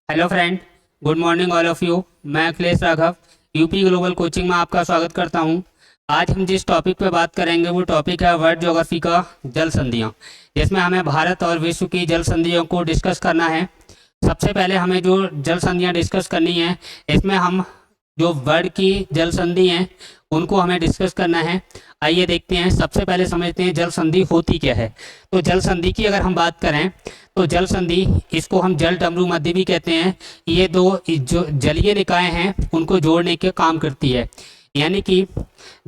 Hello friend, good morning all of you. मैं Akhilesh Raghav UP global coaching में आपका स्वागत करता हूं। आज हम जिस टॉपिक पे बात करेंगे वो टॉपिक है वर्ल्ड ज्योग्राफी का जल संधियां, जिसमें हमें भारत और विश्व की जल संधियों को डिस्कस करना है। सबसे पहले हमें जो जल संधियां डिस्कस करनी है, इसमें हम जो वर्ल्ड की जल संधि हैं उनको हमें डिस्कस करना है। आइए देखते हैं, सबसे पहले समझते हैं जल संधि होती क्या है। तो जल संधि की अगर हम बात करें तो जल संधि, इसको हम जल डमरू मध्य भी कहते हैं। ये दो जो जलीय निकाय हैं उनको जोड़ने के काम करती है, यानी कि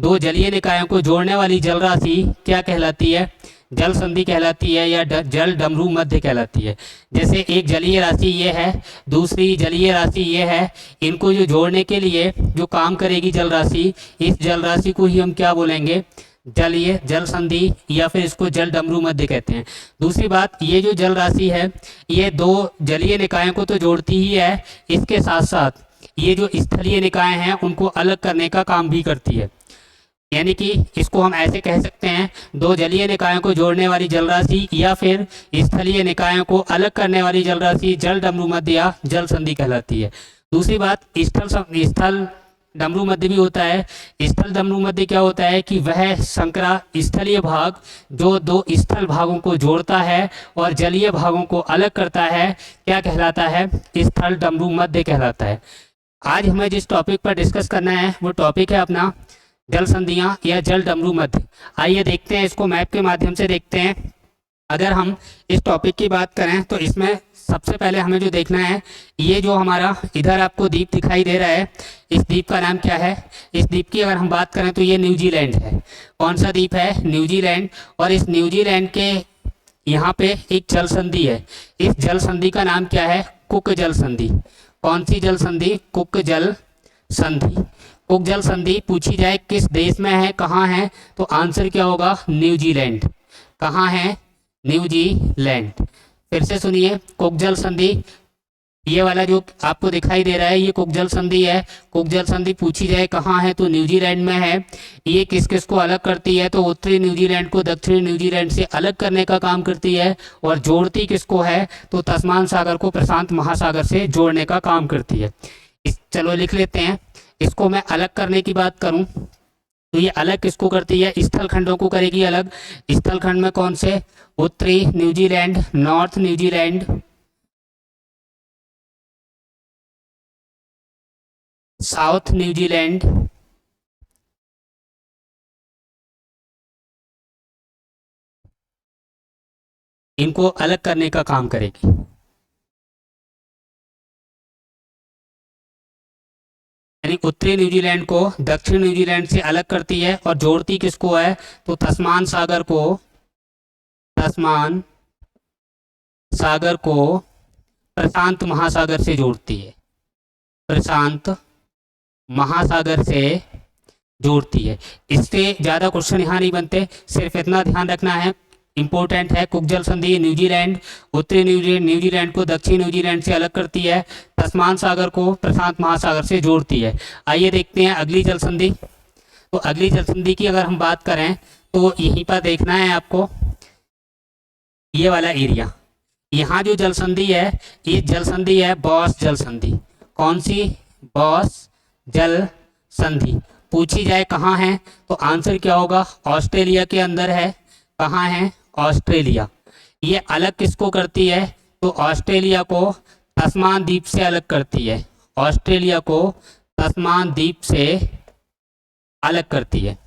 दो जलीय निकायों को जोड़ने वाली जल राशि क्या कहलाती है? जल संधि कहलाती है या जल डमरू मध्य कहलाती है। जैसे एक जलीय राशि ये है, दूसरी जलीय राशि ये है, इनको जो जोड़ने के लिए जो काम करेगी जल राशि, इस जल राशि को ही हम क्या बोलेंगे? जलीय जल संधि, या फिर इसको जल डमरू मध्य कहते हैं। दूसरी बात, ये जो जल राशि है ये दो जलीय निकायों को तो जोड़ती ही है, इसके साथ साथ ये जो स्थलीय निकाय हैं उनको अलग करने का काम भी करती है। यानी कि इसको हम ऐसे कह सकते हैं, दो जलीय निकायों को जोड़ने वाली जल राशि या फिर स्थलीय निकायों को अलग करने वाली जल राशि जल डमरू मध्य या जल संधि कहलाती है। दूसरी बात, स्थल डमरू मध्य भी होता है। स्थल डमरू मध्य क्या होता है कि वह संकरा स्थलीय भाग जो दो स्थल भागों को जोड़ता है और जलीय भागों को अलग करता है, क्या कहलाता है? स्थल डमरू मध्य कहलाता है। आज हमें जिस टॉपिक पर डिस्कस करना है वो टॉपिक है अपना जल संधियां या जल डमरू मध्य। आइए देखते हैं, इसको मैप के माध्यम से देखते हैं। अगर हम इस टॉपिक की बात करें तो इसमें सबसे पहले हमें जो देखना है, ये जो हमारा इधर आपको द्वीप दिखाई दे रहा है, इस द्वीप का नाम क्या है? इस द्वीप की अगर हम बात करें तो ये न्यूजीलैंड है। कौन सा द्वीप है? न्यूजीलैंड। और इस न्यूजीलैंड के यहाँ पे एक जल संधि है। इस जल संधि का नाम क्या है? कुक जल संधि। कौन सी जल संधि? कुक जल संधि। कुक जल संधि पूछी जाए किस देश में है, कहाँ है, तो आंसर क्या होगा? न्यूजीलैंड। कहाँ है? न्यूजीलैंड। फिर से सुनिए, कुक जल संधि, ये वाला जो आपको दिखाई दे रहा है ये कुक जल संधि है। कुक जल संधि पूछी जाए कहाँ है तो न्यूजीलैंड में है। ये किस किस को अलग करती है? तो उत्तरी न्यूजीलैंड को दक्षिणी न्यूजीलैंड से अलग करने का काम करती है। और जोड़ती किसको है? तो तस्मान सागर को प्रशांत महासागर से जोड़ने का काम करती है। चलो लिख लेते हैं। इसको मैं अलग करने की बात करूं तो ये अलग किसको करती है? स्थल खंडों को करेगी अलग। स्थल खंड में कौन से? उत्तरी New Zealand, north New Zealand, south New Zealand, इनको अलग करने का काम करेगी। यानी उत्तरी न्यूजीलैंड को दक्षिण न्यूजीलैंड से अलग करती है और जोड़ती किसको है? तो तस्मान सागर को, तस्मान सागर को प्रशांत महासागर से जोड़ती है। प्रशांत महासागर से जोड़ती है। इससे ज़्यादा क्वेश्चन यहाँ नहीं बनते, सिर्फ इतना ध्यान रखना है, इंपॉर्टेंट है। कुक जल संधि न्यूजीलैंड, उत्तरी न्यूजीलैंड को दक्षिण न्यूजीलैंड से अलग करती है, तस्मान सागर को प्रशांत महासागर से जोड़ती है। आइए देखते हैं अगली जल संधि। तो अगली जल संधि की अगर हम बात करें तो यहीं पर देखना है आपको, ये वाला एरिया, यहाँ जो जल संधि है ये जल संधि है बॉस जल संधि। कौन सी? बॉस जल संधि। पूछी जाए कहाँ है तो आंसर क्या होगा? ऑस्ट्रेलिया के अंदर है। कहाँ है? ऑस्ट्रेलिया। ये अलग किसको करती है? तो ऑस्ट्रेलिया को तस्मान द्वीप से अलग करती है। ऑस्ट्रेलिया को तस्मान द्वीप से अलग करती है।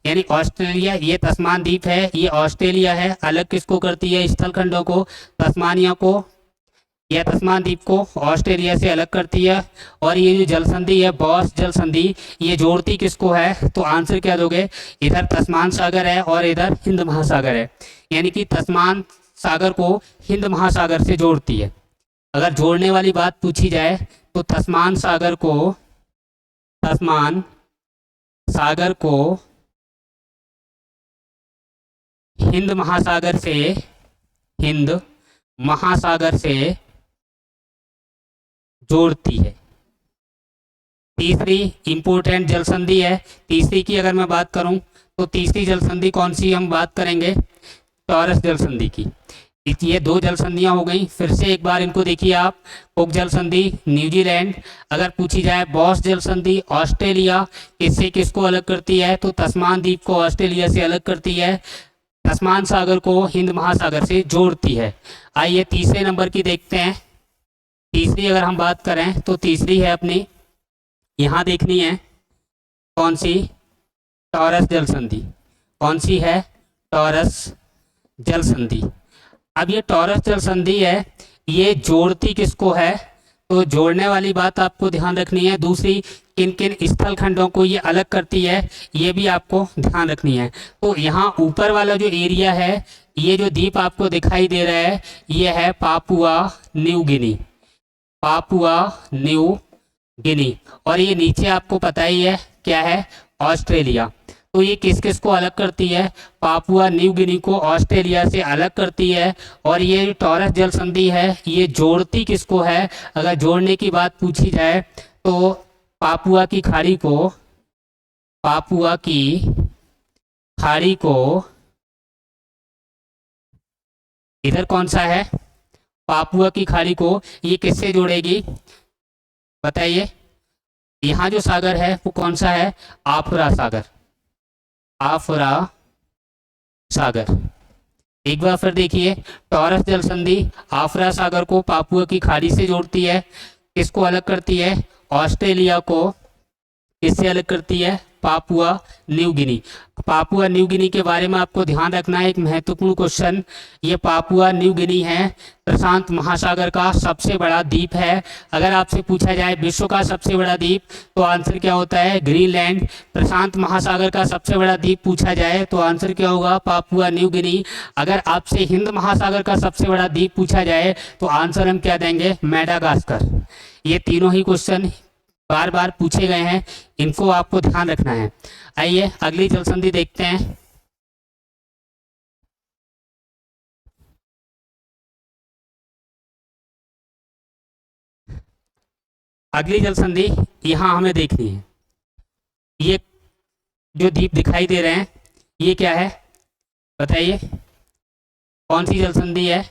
यानी ऑस्ट्रेलिया, ये तस्मान द्वीप है, ये ऑस्ट्रेलिया है, अलग किसको करती है? स्थल खंडों को, तस्मानिया को या तस्मान द्वीप को ऑस्ट्रेलिया से अलग करती है। और ये जो जल संधि है बॉस जल संधि, ये जोड़ती किसको है? तो आंसर क्या दोगे? इधर तस्मान सागर है और इधर हिंद महासागर है। यानी कि तस्मान सागर को हिंद महासागर से जोड़ती है। अगर जोड़ने वाली बात पूछी जाए तो तस्मान सागर को, तस्मान सागर को हिंद महासागर से, हिंद महासागर से जोड़ती है। तीसरी इंपोर्टेंट जल संधि है। तीसरी की अगर मैं बात करूं तो तीसरी जल संधि कौन सी हम बात करेंगे? टॉरस जल संधि की। ये दो जल संधियां हो गई। फिर से एक बार इनको देखिए आप, कुक जल संधि न्यूजीलैंड। अगर पूछी जाए बॉस जल संधि ऑस्ट्रेलिया, इससे किसको अलग करती है, तो तस्मान द्वीप को ऑस्ट्रेलिया से अलग करती है, तस्मान सागर को हिंद महासागर से जोड़ती है। आइए तीसरे नंबर की देखते हैं। तीसरी अगर हम बात करें तो तीसरी है अपनी, यहाँ देखनी है कौन सी, टॉरस जल संधि। कौन सी है, टॉरस जल संधि। अब ये टॉरस जल संधि है, ये जोड़ती किसको है, तो जोड़ने वाली बात आपको ध्यान रखनी है। दूसरी, किन किन स्थल खंडों को ये अलग करती है, ये भी आपको ध्यान रखनी है। तो यहाँ ऊपर वाला जो एरिया है, ये जो द्वीप आपको दिखाई दे रहा है, ये है Papua New Guinea, Papua New Guinea. और ये नीचे आपको पता ही है क्या है, ऑस्ट्रेलिया। तो ये किस किस को अलग करती है, पापुआ न्यू गिनी को ऑस्ट्रेलिया से अलग करती है। और ये टॉरस जल संधि है, ये जोड़ती किसको है, अगर जोड़ने की बात पूछी जाए तो पापुआ की खाड़ी को, पापुआ की खाड़ी को, इधर कौन सा है, पापुआ की खाड़ी को ये किससे जोड़ेगी, बताइए। यहाँ जो सागर है वो कौन सा है, आफ्रा सागर, आफ्रा सागर। एक बार फिर देखिए, टॉरस जल संधि आफ्रा सागर को पापुआ की खाड़ी से जोड़ती है, किसको अलग करती है, ऑस्ट्रेलिया को किससे अलग करती है, Papua New Guinea. Papua New Guinea के बारे में आपको ध्यान रखना है, एक महत्वपूर्ण क्वेश्चन। ये पापुआ न्यू गिनी है, प्रशांत महासागर का सबसे बड़ा द्वीप है। अगर आपसे पूछा जाए विश्व का सबसे बड़ा द्वीप, तो आंसर क्या होता है, ग्रीनलैंड। प्रशांत महासागर का सबसे बड़ा द्वीप पूछा जाए तो आंसर क्या होगा, पापुआ न्यू गिनी। अगर आपसे हिंद महासागर का सबसे बड़ा द्वीप पूछा जाए तो आंसर हम क्या देंगे, मेडागास्कर। ये तीनों ही क्वेश्चन बार बार पूछे गए हैं, इनको आपको ध्यान रखना है। आइए अगली जल संधि देखते हैं। अगली जल संधि यहाँ हमें देखनी है, ये जो द्वीप दिखाई दे रहे हैं ये क्या है, बताइए कौन सी जल संधि है।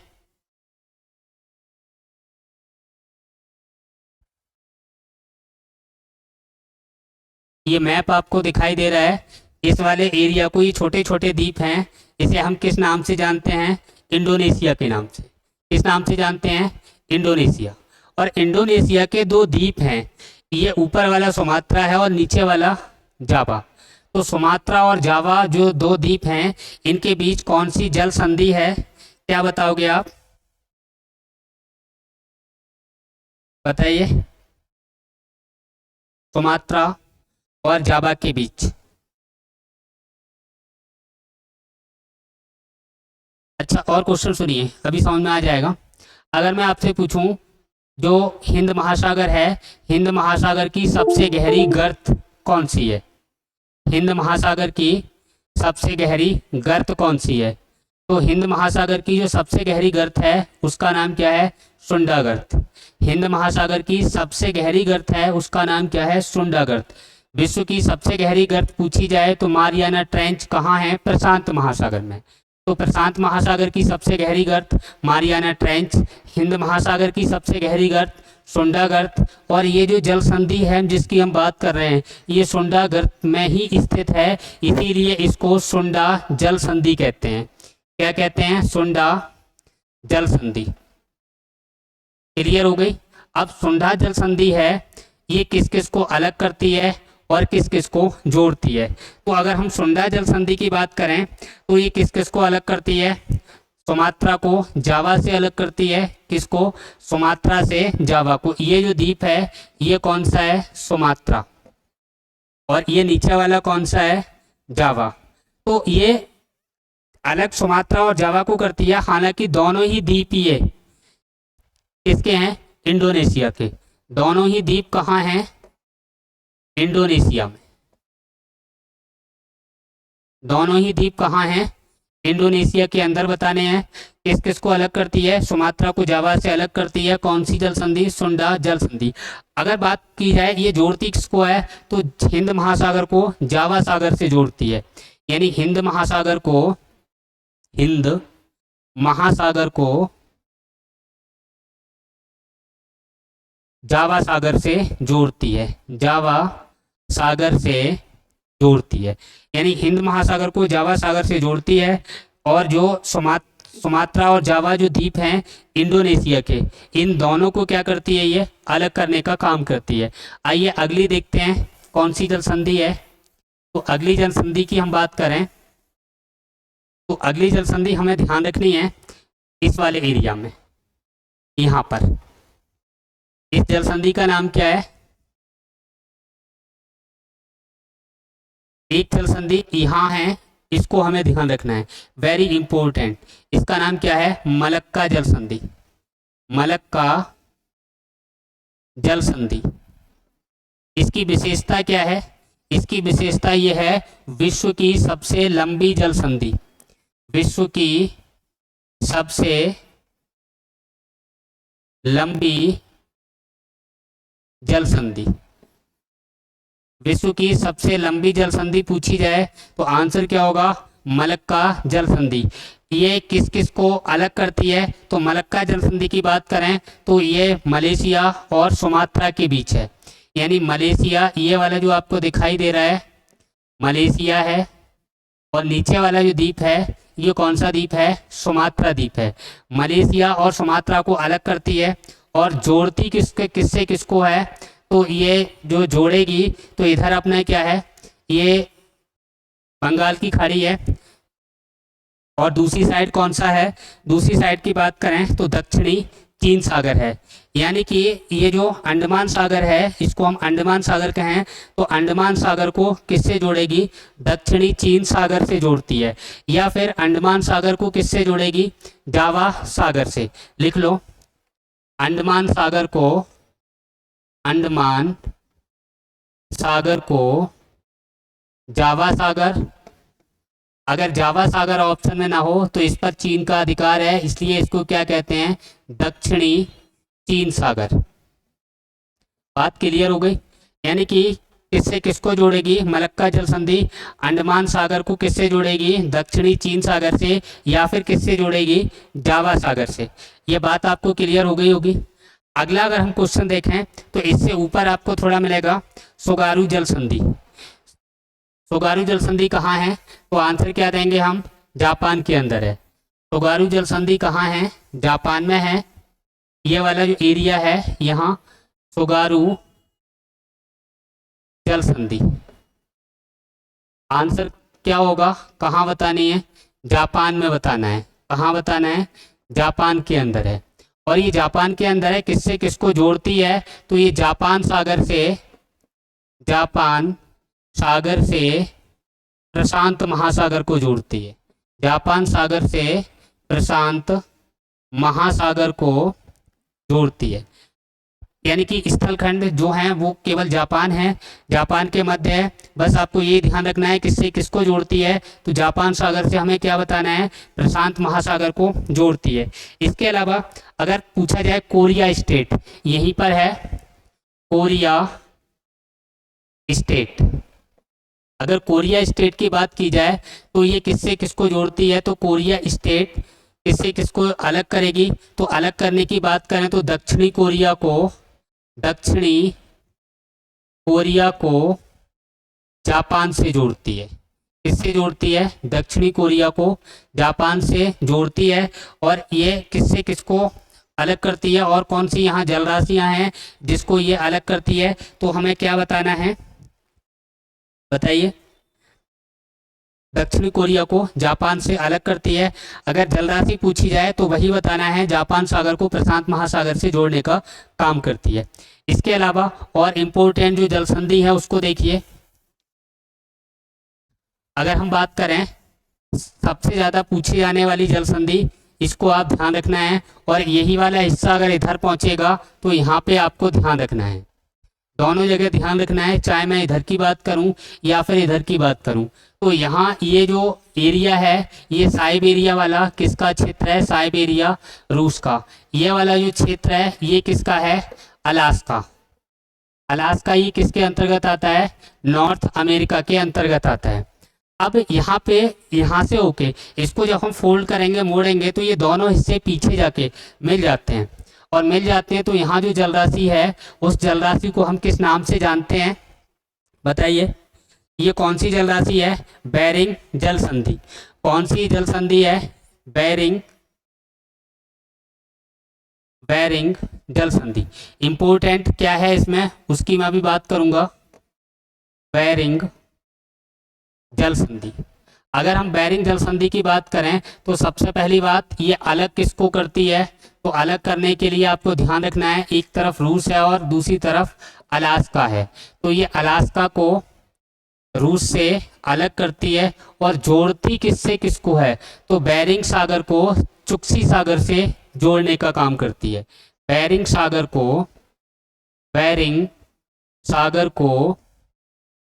ये मैप आपको दिखाई दे रहा है, इस वाले एरिया को, ये छोटे छोटे द्वीप हैं, इसे हम किस नाम से जानते हैं, इंडोनेशिया के नाम से। किस नाम से जानते हैं, इंडोनेशिया। और इंडोनेशिया के दो द्वीप हैं, ये ऊपर वाला सुमात्रा है और नीचे वाला जावा। तो सुमात्रा और जावा जो दो द्वीप हैं, इनके बीच कौन सी जल संधि है, क्या बताओगे आप, बताइए। सुमात्रा और जावा के बीच। अच्छा और क्वेश्चन सुनिए, अभी समझ में आ जाएगा। अगर मैं आपसे पूछूं, जो हिंद महासागर है, हिंद महासागर की सबसे गहरी गर्त कौन सी है, हिंद महासागर की सबसे गहरी गर्त कौन सी है, तो हिंद महासागर की जो सबसे गहरी गर्त है उसका नाम क्या है, सुंडा गर्त। हिंद महासागर की सबसे गहरी गर्त है, उसका नाम क्या है, सुंडा गर्त। विश्व की सबसे गहरी गर्त पूछी जाए तो मारियाना ट्रेंच कहाँ है, प्रशांत महासागर में। तो प्रशांत महासागर की सबसे गहरी गर्त मारियाना ट्रेंच, हिंद महासागर की सबसे गहरी गर्त सुंडा गर्त। और ये जो जल संधि है जिसकी हम बात कर रहे हैं, ये सुंडा गर्त में ही स्थित है, इसीलिए इसको सुंडा जल संधि कहते हैं। क्या कहते हैं, सुंडा जल संधि। क्लियर हो गई। अब सुंडा जल संधि है, ये किस किस को अलग करती है और किस किस को जोड़ती है। तो अगर हम सुंडा जल संधि की बात करें तो ये किस किस को अलग करती है, सुमात्रा को जावा से अलग करती है। किसको, सुमात्रा से जावा को। ये जो द्वीप है ये कौन सा है, सुमात्रा, और ये नीचे वाला कौन सा है, जावा। तो ये अलग सुमात्रा और जावा को करती है, हालांकि दोनों ही द्वीप ये किसके हैं, इंडोनेशिया के। दोनों ही द्वीप कहाँ हैं, इंडोनेशिया में। दोनों ही द्वीप कहाँ हैं, इंडोनेशिया के अंदर बताने हैं। किस किस को अलग करती है, सुमात्रा को जावा से अलग करती है, कौन सी जल संधि, सुंडा जल संधि। अगर बात की जाए ये जोड़ती किसको है, तो हिंद महासागर को जावा सागर से जोड़ती है। यानी हिंद महासागर को, हिंद महासागर को जावा सागर से जोड़ती है, जावा सागर से जोड़ती है, यानी हिंद महासागर को जावा सागर से जोड़ती है। और जो सुमात्रा और जावा जो द्वीप हैं इंडोनेशिया के, इन दोनों को क्या करती है, ये अलग करने का काम करती है। आइए अगली देखते हैं कौन सी जल संधि है। तो अगली जल संधि की हम बात करें तो अगली जल संधि हमें ध्यान रखनी है इस वाले एरिया में, यहाँ पर। इस जल संधि का नाम क्या है? एक जल संधि यहाँ है, इसको हमें ध्यान रखना है, वेरी इंपॉर्टेंट। इसका नाम क्या है? मलक्का जल संधि, मलक्का जल संधि। इसकी विशेषता क्या है? इसकी विशेषता यह है, विश्व की सबसे लंबी जल संधि, विश्व की सबसे लंबी जल संधि। विश्व की सबसे लंबी जल संधि पूछी जाए तो आंसर क्या होगा? मलक्का जल संधि। ये किस किस को अलग करती है? तो मलक्का जल संधि की बात करें तो ये मलेशिया और सुमात्रा के बीच है, यानी मलेशिया, ये वाला जो आपको दिखाई दे रहा है मलेशिया है, और नीचे वाला जो द्वीप है ये कौन सा द्वीप है? सुमात्रा द्वीप है। मलेशिया और सुमात्रा को अलग करती है और जोड़ती किससे किसको है? तो ये जो जोड़ेगी तो इधर अपना क्या है, ये बंगाल की खाड़ी है, और दूसरी साइड कौन सा है? दूसरी साइड की बात करें तो दक्षिणी चीन सागर है। यानी कि ये जो अंडमान सागर है, इसको हम अंडमान सागर कहें तो अंडमान सागर को किससे जोड़ेगी? दक्षिणी चीन सागर से जोड़ती है। या फिर अंडमान सागर को किससे जोड़ेगी? जावा सागर से। लिख लो, अंडमान सागर को, अंडमान सागर को जावा सागर, अगर जावा सागर ऑप्शन में ना हो तो इस पर चीन का अधिकार है, इसलिए इसको क्या कहते हैं? दक्षिणी चीन सागर। बात क्लियर हो गई? यानी कि किससे किसको जोड़ेगी? मलक्का जल संधि अंडमान सागर को किससे जोड़ेगी? दक्षिणी चीन सागर से। या फिर किससे जोड़ेगी? जावा सागर से। ये बात आपको क्लियर हो गई होगी। अगला अगर हम क्वेश्चन देखें तो इससे ऊपर आपको थोड़ा मिलेगा सोगारू जल संधि। सोगारू जल संधि कहाँ है? तो आंसर क्या देंगे हम? जापान के अंदर है। सोगारू जल संधि कहाँ है? जापान में है। ये वाला जो एरिया है यहाँ सोगारू जल संधि। आंसर क्या होगा? कहाँ बतानी है? जापान में बताना है। कहाँ बताना है? जापान के अंदर है। और ये जापान के अंदर है, किससे किसको जोड़ती है? तो ये जापान सागर से, जापान सागर से प्रशांत महासागर को जोड़ती है। जापान सागर से प्रशांत महासागर को जोड़ती है। यानी कि स्थलखंड जो है वो केवल जापान है, जापान के मध्य है। बस आपको ये ध्यान रखना है किससे किसको जोड़ती है, तो जापान सागर से हमें क्या बताना है? प्रशांत महासागर को जोड़ती है। इसके अलावा अगर पूछा जाए कोरिया स्टेट, यहीं पर है कोरिया स्टेट। अगर कोरिया स्टेट की बात की जाए तो ये किससे किसको जोड़ती है? तो कोरिया स्टेट किससे किसको अलग करेगी? तो अलग करने की बात करें तो दक्षिणी कोरिया को, दक्षिणी कोरिया को जापान से जोड़ती है। किससे जोड़ती है? दक्षिणी कोरिया को जापान से जोड़ती है। और ये किससे किसको अलग करती है? और कौन सी यहाँ जलराशियाँ हैं जिसको ये अलग करती है? तो हमें क्या बताना है, बताइए। दक्षिणी कोरिया को जापान से अलग करती है। अगर जलराशि पूछी जाए तो वही बताना है, जापान सागर को प्रशांत महासागर से जोड़ने का काम करती है। इसके अलावा और इम्पोर्टेंट जो जल संधि है उसको देखिए। अगर हम बात करें सबसे ज़्यादा पूछी जाने वाली जल संधि, इसको आप ध्यान रखना है। और यही वाला हिस्सा अगर इधर पहुंचेगा तो यहाँ पे आपको ध्यान रखना है, दोनों जगह ध्यान रखना है, चाहे मैं इधर की बात करूं या फिर इधर की बात करूं। तो यहाँ ये जो एरिया है ये साइबेरिया वाला किसका क्षेत्र है? साइबेरिया रूस का। ये वाला जो क्षेत्र है ये किसका है? अलास्का। अलास्का ये किसके अंतर्गत आता है? नॉर्थ अमेरिका के अंतर्गत आता है। अब यहाँ से होके इसको जब हम फोल्ड करेंगे, मोड़ेंगे, तो ये दोनों हिस्से पीछे जाके मिल जाते हैं, और मिल जाते हैं तो यहाँ जो जल राशि है उस जल राशि को हम किस नाम से जानते हैं, बताइए। ये कौन सी जल राशि है? बेरिंग जल संधि। कौन सी जल संधि है? बेरिंग जल संधि। इंपोर्टेंट क्या है इसमें, उसकी मैं भी बात करूंगा। बेरिंग जल संधि। अगर हम बेरिंग जल संधि की बात करें तो सबसे पहली बात, ये अलग किसको करती है? तो अलग करने के लिए आपको ध्यान रखना है, एक तरफ रूस है और दूसरी तरफ अलास्का है। तो ये अलास्का को रूस से अलग करती है, और जोड़ती किससे किसको है? तो बेरिंग सागर को चुक्सी सागर से जोड़ने का काम करती है। बेरिंग सागर को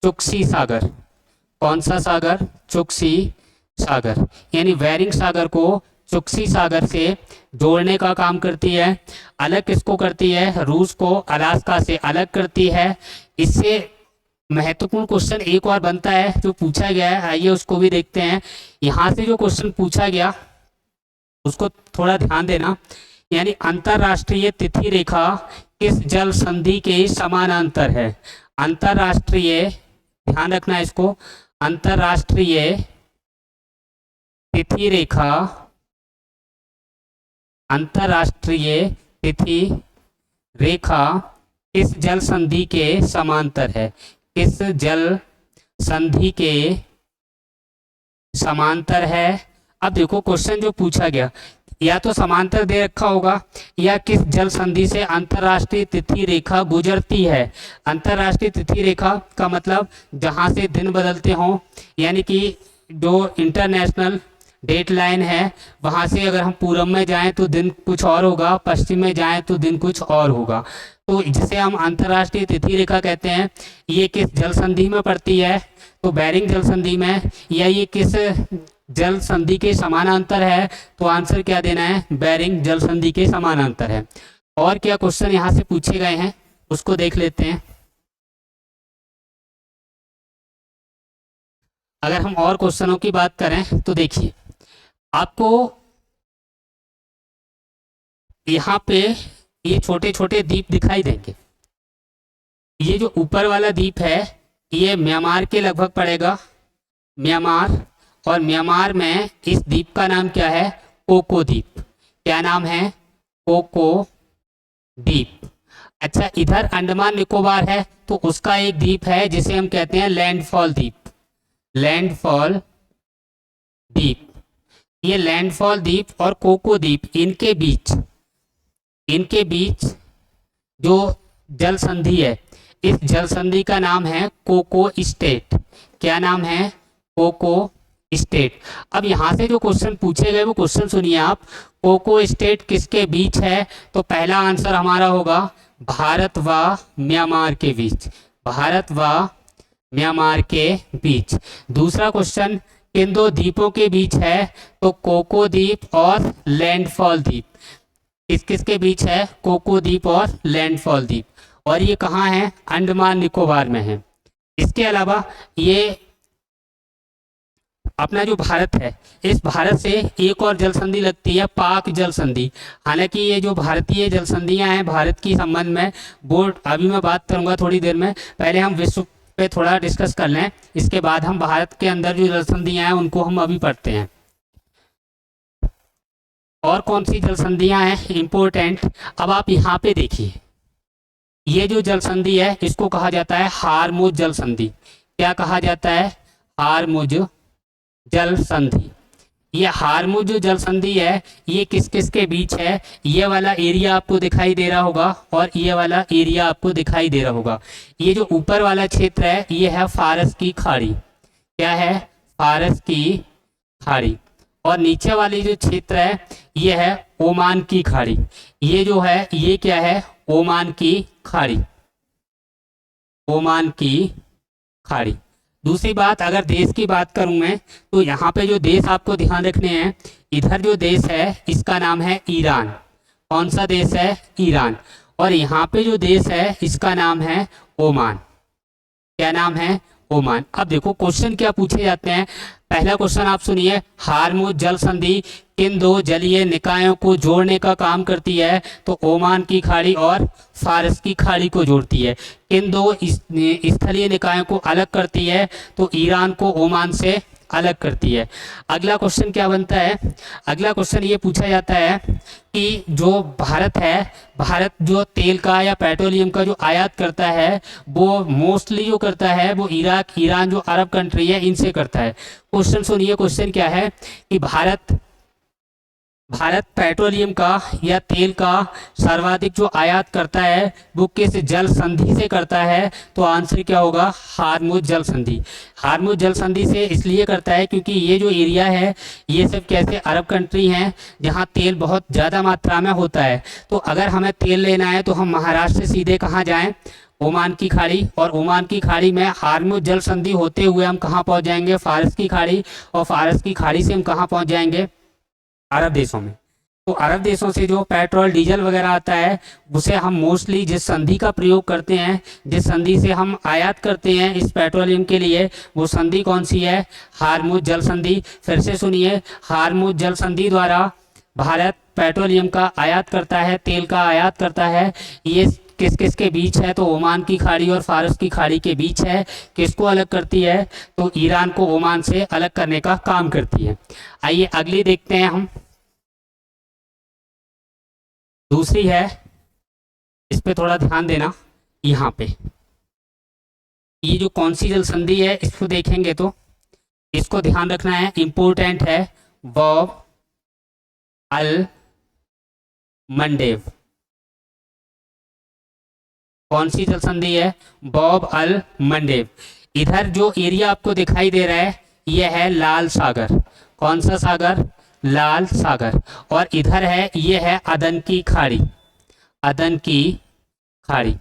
चुक्सी सागर, कौन सा सागर? चुक्सी सागर। यानी बेरिंग सागर को चुक्सी सागर से जोड़ने का काम करती है। अलग किसको करती है? रूस को अलास्का से अलग करती है। इससे महत्वपूर्ण क्वेश्चन एक और बनता है जो पूछा गया है, आइए उसको भी देखते हैं। यहाँ से जो क्वेश्चन पूछा गया उसको थोड़ा ध्यान देना। यानी अंतरराष्ट्रीय तिथि रेखा किस जल संधि के समानांतर है? अंतरराष्ट्रीय, ध्यान रखना इसको, अंतरराष्ट्रीय तिथि रेखा, अंतरराष्ट्रीय तिथि रेखा किस जल संधि के समांतर है? किस जल संधि के समांतर है? अब देखो क्वेश्चन जो पूछा गया, या तो समांतर दे रखा होगा, या किस जल संधि से अंतरराष्ट्रीय तिथि रेखा गुजरती है। अंतरराष्ट्रीय तिथि रेखा का मतलब जहां से दिन बदलते हों, यानी कि जो इंटरनेशनल डेट लाइन है वहां से अगर हम पूर्व में जाएं तो दिन कुछ और होगा, पश्चिम में जाएं तो दिन कुछ और होगा। तो जिसे हम अंतरराष्ट्रीय तिथि रेखा कहते हैं, ये किस जल संधि में पड़ती है? तो बेरिंग जल संधि में। या ये किस जल संधि के समानांतर है? तो आंसर क्या देना है? बेरिंग जल संधि के समानांतर है। और क्या क्वेश्चन यहाँ से पूछे गए हैं उसको देख लेते हैं। अगर हम और क्वेश्चनों की बात करें तो देखिए, आपको यहाँ पे ये छोटे छोटे द्वीप दिखाई देंगे। ये जो ऊपर वाला द्वीप है ये म्यांमार के लगभग पड़ेगा, म्यांमार। और म्यांमार में इस द्वीप का नाम क्या है? कोको द्वीप। क्या नाम है? कोको द्वीप। अच्छा, इधर अंडमान निकोबार है तो उसका एक द्वीप है जिसे हम कहते हैं लैंडफॉल द्वीप। लैंडफॉल द्वीप। ये लैंडफॉल द्वीप और कोको द्वीप, इनके बीच जो जल संधि है, इस जल संधि का नाम है कोको स्टेट। क्या नाम है? कोको स्टेट। अब यहाँ से जो क्वेश्चन पूछे गए वो क्वेश्चन सुनिए आप। कोको स्टेट किसके बीच है? तो पहला आंसर हमारा होगा भारत व म्यांमार के बीच। भारत व म्यांमार के बीच। दूसरा क्वेश्चन किन दो द्वीपों के बीच है? तो कोको द्वीप और लैंडफॉल द्वीप। किस किस के बीच है? कोको द्वीप और लैंडफॉल द्वीप। और ये कहाँ है? अंडमान निकोबार में है। इसके अलावा ये अपना जो भारत है, इस भारत से एक और जल संधि लगती है, पाक जल संधि। हालांकि ये जो भारतीय जल संधियां हैं भारत की संबंध में, वो अभी मैं बात करूंगा थोड़ी देर में। पहले हम विश्व पे थोड़ा डिस्कस कर लें, इसके बाद हम भारत के अंदर जो जल संधियां हैं उनको हम अभी पढ़ते हैं। और कौन सी जल संधियां हैं इंपॉर्टेंट? अब आप यहाँ पे देखिए, ये जो जल संधि है इसको कहा जाता है हारमुज जल संधि। क्या कहा जाता है? हारमुज जल संधि। ये हारमुज जो जल संधि है ये किस किस के बीच है? ये वाला एरिया आपको दिखाई दे रहा होगा और ये वाला एरिया आपको दिखाई दे रहा होगा। ये जो ऊपर वाला क्षेत्र है ये है फारस की खाड़ी। क्या है? फारस की खाड़ी। और नीचे वाली जो क्षेत्र है ये है ओमान की खाड़ी। ये जो है ये क्या है? ओमान की खाड़ी। ओमान की खाड़ी। दूसरी बात, अगर देश की बात करूं मैं तो यहाँ पे जो देश आपको ध्यान रखने हैं, इधर जो देश है इसका नाम है ईरान। कौन सा देश है? ईरान। और यहाँ पे जो देश है इसका नाम है ओमान। क्या नाम है? ओमान। अब देखो क्वेश्चन क्या पूछे जाते हैं। पहला क्वेश्चन आप सुनिए, हार्मुज जल संधि किन दो जलीय निकायों को जोड़ने का काम करती है? तो ओमान की खाड़ी और फारस की खाड़ी को जोड़ती है। किन दो स्थलीय निकायों को अलग करती है? तो ईरान को ओमान से अलग करती है। अगला क्वेश्चन क्या बनता है? अगला क्वेश्चन ये पूछा जाता है कि जो भारत है, भारत जो तेल का या पेट्रोलियम का जो आयात करता है वो मोस्टली जो करता है वो इराक, ईरान जो अरब कंट्री है इनसे करता है। क्वेश्चन सुनिए, क्वेश्चन क्या है कि भारत पेट्रोलियम का या तेल का सर्वाधिक जो आयात करता है वो किस जल संधि से करता है? तो आंसर क्या होगा? हार्मुज जल संधि। हार्मुज जल संधि से इसलिए करता है क्योंकि ये जो एरिया है ये सब कैसे अरब कंट्री हैं जहाँ तेल बहुत ज़्यादा मात्रा में होता है। तो अगर हमें तेल लेना है तो हम महाराष्ट्र से सीधे कहाँ जाएं? ओमान की खाड़ी, और ओमान की खाड़ी में हार्मुज जल संधि होते हुए हम कहाँ पहुँच जाएंगे? फारस की खाड़ी, और फारस की खाड़ी से हम कहाँ पहुँच जाएंगे? अरब देशों में। तो अरब देशों से जो पेट्रोल डीजल वगैरह आता है उसे हम मोस्टली जिस संधि का प्रयोग करते हैं, जिस संधि से हम आयात करते हैं इस पेट्रोलियम के लिए, वो संधि कौन सी है? हार्मुज जल संधि। फिर से सुनिए, हार्मुज जल संधि द्वारा भारत पेट्रोलियम का आयात करता है, तेल का आयात करता है। ये किस किस के बीच है? तो ओमान की खाड़ी और फारस की खाड़ी के बीच है। किसको अलग करती है? तो ईरान को ओमान से अलग करने का काम करती है। आइए अगली देखते हैं हम। दूसरी है, इस पे थोड़ा ध्यान देना। यहाँ पे ये जो कौन सी जल संधि है इसको देखेंगे तो इसको ध्यान रखना है, इंपोर्टेंट है। बॉब अल मंडेव। कौन सी जल संधि है? बॉब अल मंडेव। इधर जो एरिया आपको दिखाई दे रहा है ये है लाल सागर। कौन सा सागर? लाल सागर। और इधर है, ये है अदन की खाड़ी। अदन की खाड़ी।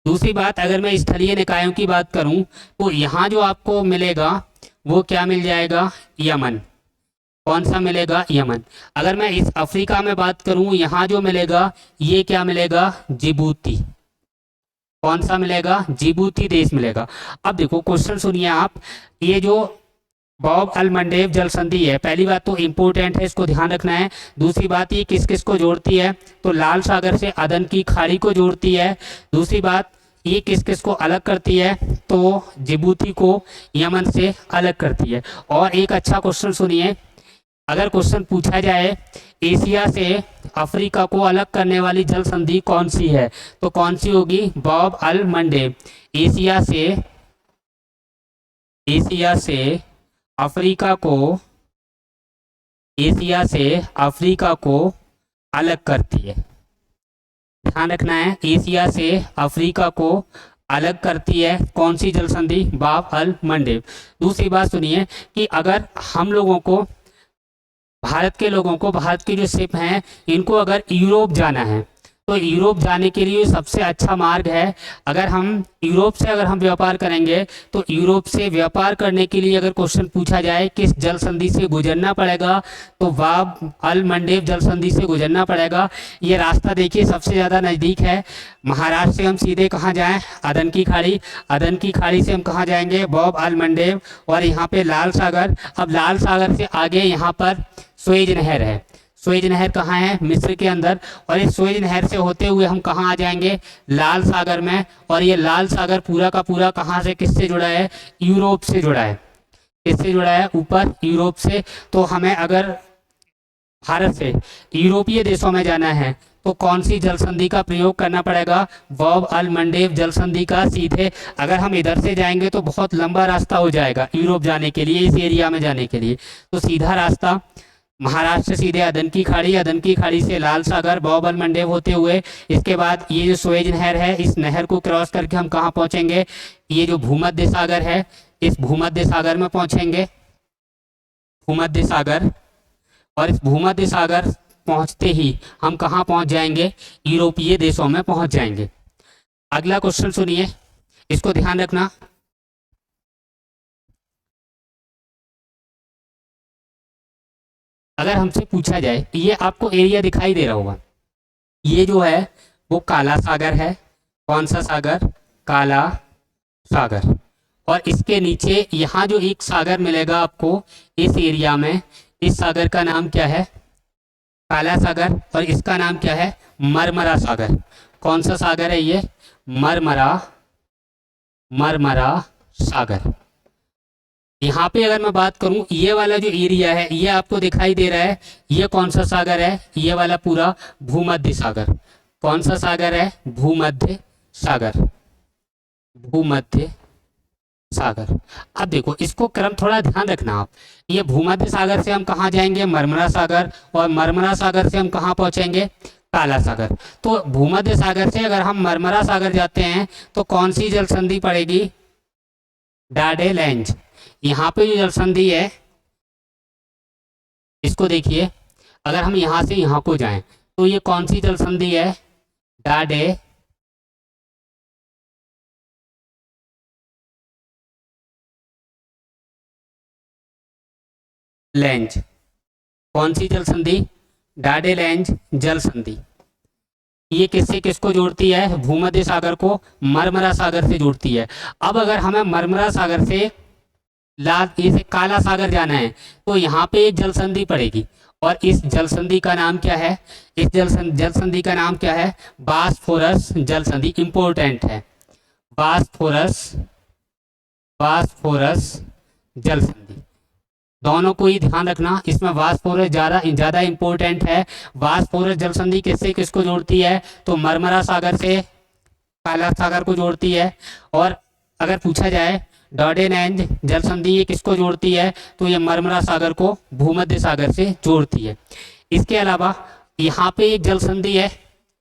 दूसरी बात, अगर मैं स्थलीय निकायों की बात करूं तो यहाँ जो आपको मिलेगा वो क्या मिल जाएगा? यमन। कौन सा मिलेगा? यमन। अगर मैं इस अफ्रीका में बात करूं, यहाँ जो मिलेगा ये क्या मिलेगा? जिबूती। कौन सा मिलेगा? जिबूती देश मिलेगा। अब देखो क्वेश्चन सुनिए आप, ये जो बॉब अल मंडेव जल संधि है, पहली बात तो इंपॉर्टेंट है, इसको ध्यान रखना है। दूसरी बात ये किस किस को जोड़ती है? तो लाल सागर से अदन की खाड़ी को जोड़ती है। दूसरी बात ये किस किस को अलग करती है? तो जिबूती को यमन से अलग करती है। और एक अच्छा क्वेश्चन सुनिए, अगर क्वेश्चन पूछा जाए एशिया से अफ्रीका को अलग करने वाली जल संधि कौन सी है? तो कौन सी होगी? बॉब अल मंडेव। एशिया से अफ्रीका को अलग करती है। ध्यान रखना है, एशिया से अफ्रीका को अलग करती है कौन सी जल संधि? बॉब अल मंडेव। दूसरी बात सुनिए कि अगर हम लोगों को, भारत के लोगों को, भारत की जो शिप हैं इनको अगर यूरोप जाना है तो यूरोप जाने के लिए सबसे अच्छा मार्ग है, अगर हम यूरोप से अगर हम व्यापार करेंगे तो यूरोप से व्यापार करने के लिए अगर क्वेश्चन पूछा जाए किस जल संधि से गुजरना पड़ेगा तो बॉब अल मंडेव जल संधि से गुजरना पड़ेगा। ये रास्ता देखिए सबसे ज़्यादा नज़दीक है। महाराष्ट्र से हम सीधे कहाँ जाएं? अदन की खाड़ी। अदन की खाड़ी से हम कहाँ जाएंगे? बॉब अल मंडेव। और यहाँ पे लाल सागर। अब लाल सागर से आगे यहाँ पर सुएज नहर है। सुएज नहर कहाँ है? मिस्र के अंदर। और इस सुएज नहर से होते हुए हम कहाँ आ जाएंगे? लाल सागर में। और ये लाल सागर पूरा का पूरा कहाँ से, किससे जुड़ा है? यूरोप से जुड़ा है। किससे जुड़ा है? ऊपर यूरोप से। तो हमें अगर भारत से यूरोपीय देशों में जाना है तो कौन सी जल संधि का प्रयोग करना पड़ेगा? बॉब अल मंडेव जल संधि का। सीधे अगर हम इधर से जाएंगे तो बहुत लंबा रास्ता हो जाएगा यूरोप जाने के लिए, इस एरिया में जाने के लिए। तो सीधा रास्ता महाराष्ट्र से सीधे अदन की खाड़ी, अदन की खाड़ी से लाल सागर, बॉब अल मंडेव होते हुए इसके बाद ये जो सुएज नहर है इस नहर को क्रॉस करके हम कहाँ पहुँचेंगे? ये जो भूमध्य सागर है इस भूमध्य सागर में पहुँचेंगे। भूमध्य सागर। और इस भूमध्य सागर पहुंचते ही हम कहाँ पहुंच जाएंगे? यूरोपीय देशों में पहुंच जाएंगे। अगला क्वेश्चन सुनिए, इसको ध्यान रखना। अगर हमसे पूछा जाए, ये आपको एरिया दिखाई दे रहा होगा, ये जो है वो काला सागर है। कौन सा सागर? काला सागर। और इसके नीचे यहाँ जो एक सागर मिलेगा आपको इस एरिया में, इस सागर का नाम क्या है? काला सागर। और इसका नाम क्या है? मरमरा सागर। कौन सा सागर है ये? मरमरा, मरमरा सागर। यहाँ पे अगर मैं बात करूं, ये वाला जो एरिया है ये आपको दिखाई दे रहा है, ये कौन सा सागर है? ये वाला पूरा भूमध्य सागर। कौन सा सागर है? भूमध्य सागर, भूमध्य सागर। अब देखो इसको क्रम थोड़ा ध्यान रखना आप। ये भूमध्य सागर से हम कहाँ जाएंगे? मरमरा सागर। और मरमरा सागर से हम कहाँ पहुंचेंगे? काला सागर। तो भूमध्य सागर से अगर हम मरमरा सागर जाते हैं तो कौन सी जल संधि पड़ेगी? डाडेलेंज। यहाँ पे जो जल संधि है इसको देखिए, अगर हम यहाँ से यहाँ को जाएं तो ये कौन सी जल संधि है? Dadae length. कौन सी जल संधि? डाडेलेंज जल संधि। ये किससे किसको जोड़ती है? भूमध्य सागर को मरमरा सागर से जोड़ती है। अब अगर हमें मरमरा सागर से इसे काला सागर जाना है तो यहाँ पे एक जल संधि पड़ेगी, और इस जल संधि का नाम क्या है? इस जल संधि का नाम क्या है? बास्फोरस जल संधि। इंपॉर्टेंट है, बास्फोरस, बास्फोरस जल संधि। दोनों को ही ध्यान रखना, इसमें बास्फोरस ज़्यादा इंपॉर्टेंट है। बास्फोरस जल संधि किससे किसको जोड़ती है? तो मरमरा सागर से काला सागर को जोड़ती है। और अगर पूछा जाए डाडेलेंज जल संधि ये किसको जोड़ती है? तो ये मरमरा सागर को भूमध्य सागर से जोड़ती है। इसके अलावा यहाँ पे एक जल संधि है,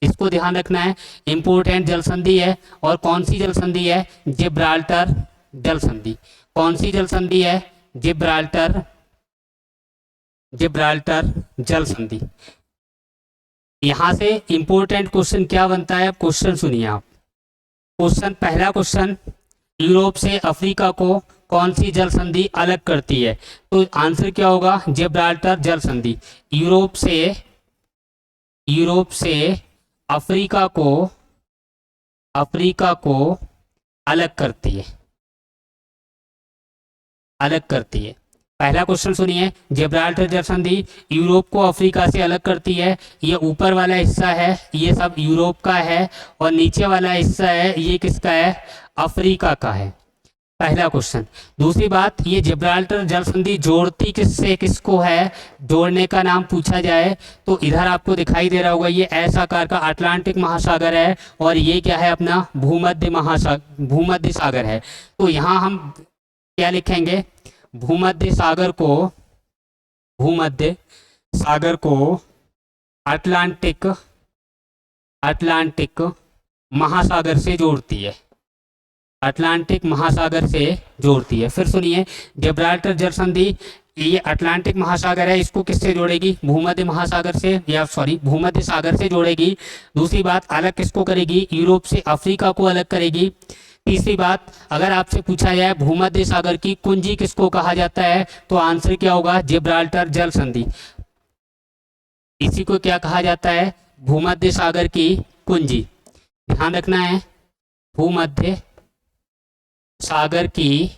इसको ध्यान रखना है, इंपॉर्टेंट जल संधि है। और कौन सी जल संधि है? जिब्राल्टर जल संधि। कौन सी जल संधि है? जिब्राल्टर, जिब्राल्टर जल संधि। यहां से इंपॉर्टेंट क्वेश्चन क्या बनता है? क्वेश्चन सुनिए आप। क्वेश्चन, पहला क्वेश्चन, यूरोप से अफ्रीका को कौन सी जल संधि अलग करती है? तो आंसर क्या होगा? जिब्राल्टर जल संधि। यूरोप से अफ्रीका को अलग करती है, अलग करती है। पहला क्वेश्चन सुनिए, जिब्राल्टर जल संधि यूरोप को अफ्रीका से अलग करती है। ये ऊपर वाला हिस्सा है ये सब यूरोप का है, और नीचे वाला हिस्सा है ये किसका है? अफ्रीका का है। पहला क्वेश्चन। दूसरी बात, ये जिब्राल्टर जल संधि जोड़ती किससे किसको है? जोड़ने का नाम पूछा जाए तो इधर आपको दिखाई दे रहा होगा, ये ऐसा आकार का अटलांटिक महासागर है, और ये क्या है? अपना भूमध्य सागर है। तो यहाँ हम क्या लिखेंगे? भूमध्य सागर को अटलांटिक महासागर से जोड़ती है, अटलांटिक महासागर से जोड़ती है। फिर सुनिए, जिब्राल्टर जल संधि ये अटलांटिक महासागर है, इसको किससे जोड़ेगी? भूमध्य सागर से जोड़ेगी। दूसरी बात, अलग किसको करेगी? यूरोप से अफ्रीका को अलग करेगी। तीसरी बात, अगर आपसे पूछा जाए भूमध्य सागर की कुंजी किसको कहा जाता है, तो आंसर क्या होगा? जिब्राल्टर जल संधि। इसी को क्या कहा जाता है? भूमध्य सागर की कुंजी। ध्यान रखना है, भूमध्य सागर की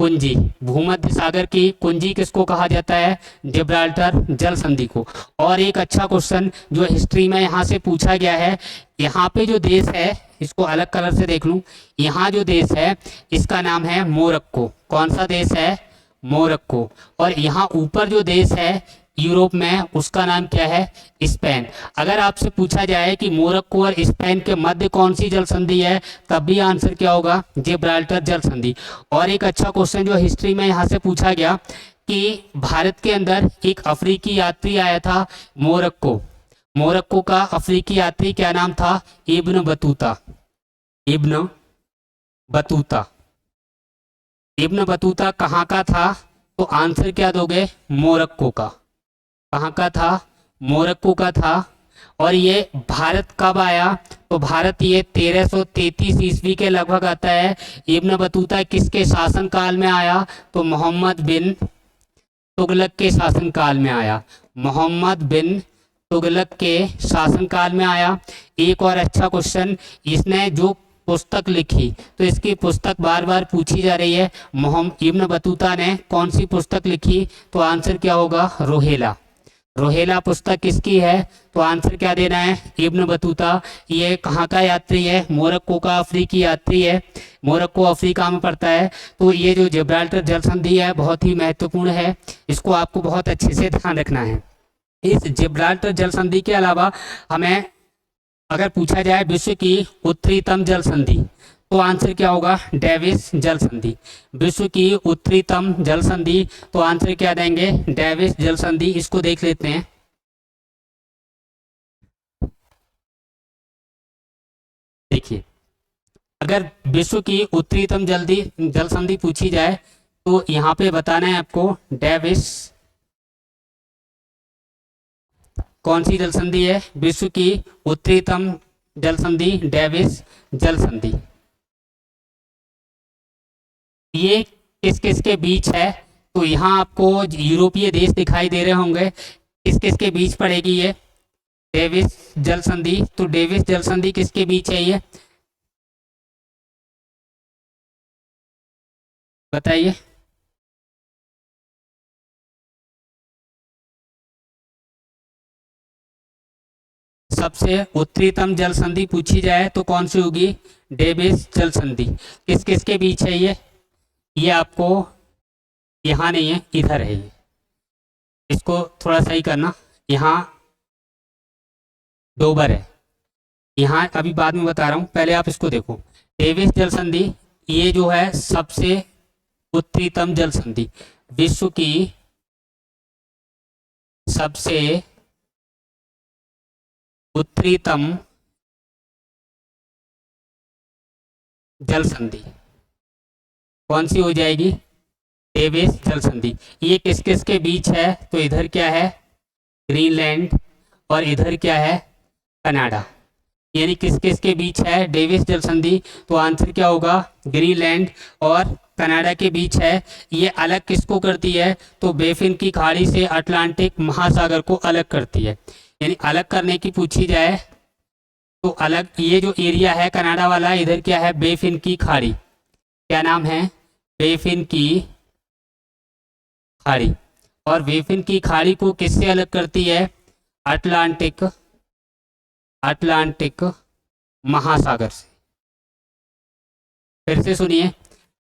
कुंजी। भूमध्य सागर की कुंजी किसको कहा जाता है? जिब्राल्टर जल संधि को। और एक अच्छा क्वेश्चन जो हिस्ट्री में यहाँ से पूछा गया है, यहाँ पे जो देश है, इसको अलग कलर से देख लूं, यहाँ जो देश है इसका नाम है मोरक्को। कौन सा देश है? मोरक्को। और यहाँ ऊपर जो देश है यूरोप में, उसका नाम क्या है? स्पेन। अगर आपसे पूछा जाए कि मोरक्को और स्पेन के मध्य कौन सी जल संधि है, तब भी आंसर क्या होगा? जिब्राल्टर जल संधि। और एक अच्छा क्वेश्चन जो हिस्ट्री में यहाँ से पूछा गया कि भारत के अंदर एक अफ्रीकी यात्री आया था मोरक्को का अफ्रीकी यात्री क्या नाम था? Ibn Battuta. इब्न बतूता कहाँ का था? तो आंसर क्या दोगे? मोरक्को का। कहाँ का था? मोरक्को का था। और ये भारत कब आया? तो भारत ये 1333 ईस्वी के लगभग आता है। इब्न बतूता किसके शासनकाल में आया? तो मोहम्मद बिन तुगलक के शासनकाल में आया। मोहम्मद बिन तुगलक के शासनकाल में आया। एक और अच्छा क्वेश्चन, इसने जो पुस्तक लिखी, तो इसकी पुस्तक बार बार पूछी जा रही है। मोहम्मद इब्न बतूता ने कौन सी पुस्तक लिखी, तो आंसर क्या होगा, रोहेला। रोहेला पुस्तक किसकी है, तो आंसर क्या देना है, इब्न बतूता। ये कहाँ का यात्री है, मोरक्को का अफ्रीकी यात्री है। मोरक्को अफ्रीका में पड़ता है। तो ये जो जिब्राल्टर जल संधि है बहुत ही महत्वपूर्ण है, इसको आपको बहुत अच्छे से ध्यान रखना है। इस जिब्राल्टर जल संधि के अलावा हमें अगर पूछा जाए विश्व की उत्तरीतम जल संधि, तो आंसर क्या होगा, डेविस जल संधि। विश्व की उत्तरीतम जल संधि, तो आंसर क्या देंगे, डेविस जल संधि। इसको देख लेते हैं। देखिए, अगर विश्व की उत्तरीतम जल संधि पूछी जाए तो यहाँ पे बताना है आपको डेविस कौन सी जल संधि है, विश्व की उत्तरीतम जल संधि डेविस जल संधि। ये किस किस के बीच है, तो यहाँ आपको यूरोपीय देश दिखाई दे रहे होंगे। किस किस के बीच पड़ेगी ये डेविस जल संधि, तो डेविस जल संधि किसके बीच है ये बताइए। सबसे उत्तरीतम जल संधि पूछी जाए तो कौन सी होगी, डेविस जल संधि। किस किस के बीच है ये आपको यहाँ नहीं है, इधर है ये। इसको थोड़ा सही करना, यहाँ डोबर है, यहाँ अभी बाद में बता रहा हूँ, पहले आप इसको देखो। डेविस जल संधि ये जो है सबसे उत्तरीतम जल संधि, विश्व की सबसे उत्तरीतम जल संधि कौन सी हो जाएगी, डेविस जल संधि। ये किस किस के बीच है, तो इधर क्या है, ग्रीनलैंड, और इधर क्या है, कनाडा। यानी किस किस के बीच है डेविस जल संधि, तो आंसर क्या होगा, ग्रीनलैंड और कनाडा के बीच है। ये अलग किसको करती है, तो बेफिन की खाड़ी से अटलांटिक महासागर को अलग करती है। यानी अलग करने की पूछी जाए तो अलग, ये जो एरिया है कनाडा वाला, इधर क्या है, बेफिन की खाड़ी, क्या नाम है, बेफिन की खाड़ी। और बेफिन की खाड़ी को किससे अलग करती है, अटलांटिक महासागर से। फिर से सुनिए,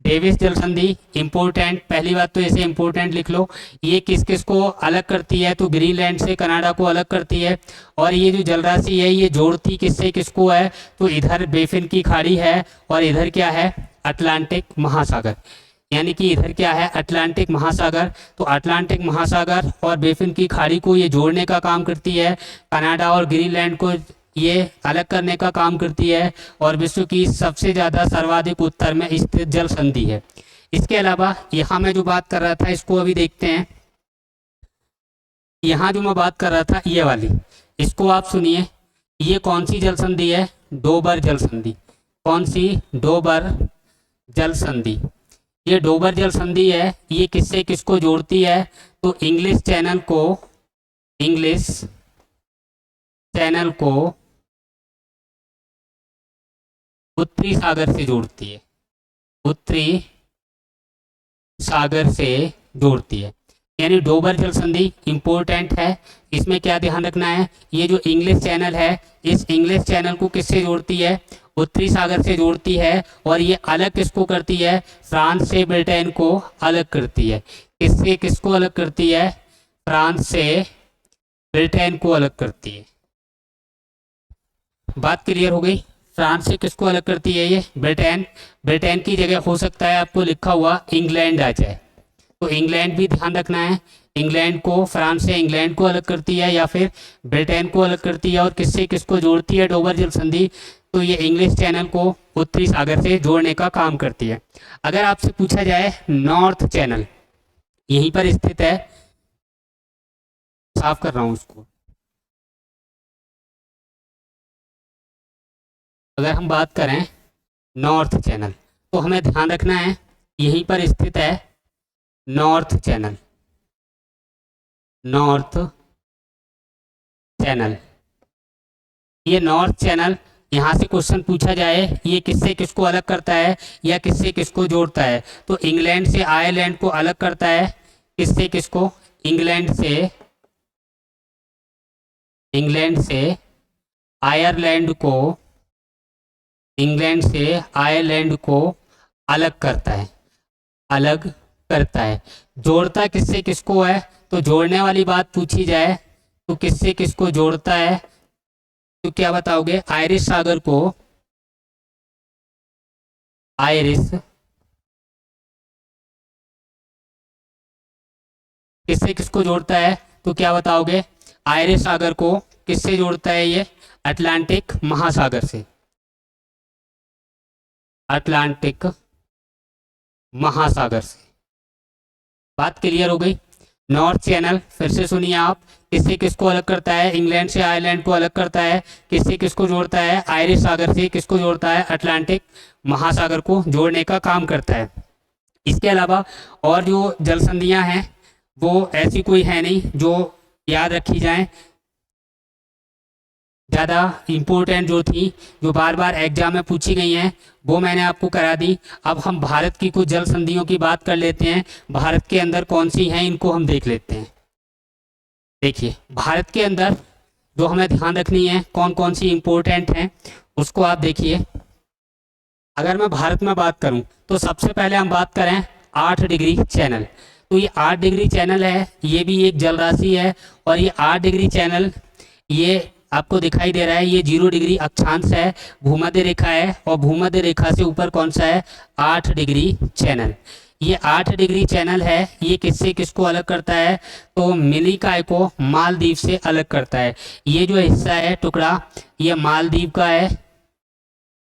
डेविस जल संधि इंपोर्टेंट, पहली बात तो ऐसे इंपोर्टेंट लिख लो। ये किस किस को अलग करती है, तो ग्रीनलैंड से कनाडा को अलग करती है। और ये जो जलराशि है ये जोड़ती किससे किसको है, तो इधर बेफिन की खाड़ी है और इधर क्या है, अटलांटिक महासागर। यानी कि इधर क्या है, अटलांटिक महासागर। तो अटलांटिक महासागर और बेफिन की खाड़ी को ये जोड़ने का काम करती है, कनाडा और ग्रीनलैंड को ये अलग करने का काम करती है, और विश्व की सबसे ज़्यादा सर्वाधिक उत्तर में स्थित जल संधि है। इसके अलावा यहाँ मैं जो बात कर रहा था इसको अभी देखते हैं। यहाँ जो मैं बात कर रहा था ये वाली, इसको आप सुनिए। ये कौन सी जल संधि है, डोबर जल संधि। कौन सी, डोबर जल संधि। ये डोबर जल संधि है, ये किससे किसको जोड़ती है, तो इंग्लिश चैनल को उत्तरी सागर से जोड़ती है, उत्तरी सागर से जोड़ती है। यानी डोबर जल संधि इंपॉर्टेंट है। इसमें क्या ध्यान रखना है, ये जो इंग्लिश चैनल है, इस इंग्लिश चैनल को किससे जोड़ती है, उत्तरी सागर से जोड़ती है। और ये अलग किसको करती है, फ्रांस से ब्रिटेन को अलग करती है। किससे किसको अलग करती है, फ्रांस से ब्रिटेन को अलग करती है। बात क्लियर हो गई, फ्रांस से किसको अलग करती है, ये ब्रिटेन। ब्रिटेन की जगह हो सकता है आपको लिखा हुआ इंग्लैंड आ जाए, तो इंग्लैंड भी ध्यान रखना है। इंग्लैंड को, फ्रांस से इंग्लैंड को अलग करती है या फिर ब्रिटेन को अलग करती है। और किससे किसको जोड़ती है डोबर जल संधि, तो ये इंग्लिश चैनल को उत्तरी सागर से जोड़ने का काम करती है। अगर आपसे पूछा जाए नॉर्थ चैनल यहीं पर स्थित है, साफ कर रहा हूँ उसको। अगर हम बात करें नॉर्थ चैनल, तो हमें ध्यान रखना है यहीं पर स्थित है नॉर्थ चैनल। नॉर्थ चैनल, ये नॉर्थ चैनल यहाँ से क्वेश्चन पूछा जाए ये किससे किसको अलग करता है या किससे किसको जोड़ता है, तो इंग्लैंड से आयरलैंड को अलग करता है, किससे किसको, इंग्लैंड से आयरलैंड को, इंग्लैंड से आयरलैंड को अलग करता है, अलग करता है। जोड़ता किससे किसको है, तो जोड़ने वाली बात पूछी जाए तो किससे किसको जोड़ता है, तो क्या बताओगे, आयरिश सागर को, आयरिश किससे किसको जोड़ता है, तो क्या बताओगे, आयरिश सागर को किससे जोड़ता है, ये अटलांटिक महासागर से, अटलांटिक महासागर से। बात क्लियर हो गई। नॉर्थ चैनल फिर से सुनिए आप, किससे किसको अलग करता है, इंग्लैंड से आयरलैंड को अलग करता है, किससे किसको जोड़ता है, आयरिश सागर से किसको जोड़ता है, अटलांटिक महासागर को जोड़ने का काम करता है। इसके अलावा और जो जल संधियां हैं वो ऐसी कोई है नहीं जो याद रखी जाए, ज़्यादा इम्पोर्टेंट जो थी, जो बार बार एग्जाम में पूछी गई हैं, वो मैंने आपको करा दी। अब हम भारत की कुछ जल संधियों की बात कर लेते हैं, भारत के अंदर कौन सी हैं इनको हम देख लेते हैं। देखिए भारत के अंदर जो हमें ध्यान रखनी है, कौन कौन सी इम्पोर्टेंट हैं उसको आप देखिए। अगर मैं भारत में बात करूं तो सबसे पहले हम बात करें 8 डिग्री चैनल। तो ये 8 डिग्री चैनल है, ये भी एक जल राशि है, और ये 8 डिग्री चैनल ये आपको दिखाई दे रहा है, ये 0 डिग्री अक्षांश है, भूमध्य रेखा है, और भूमध्य रेखा से ऊपर कौन सा है, 8 डिग्री चैनल। ये 8 डिग्री चैनल है, ये किससे किसको अलग करता है, तो मिनिकॉय को मालदीव से अलग करता है। ये जो हिस्सा है टुकड़ा, ये मालदीव का है,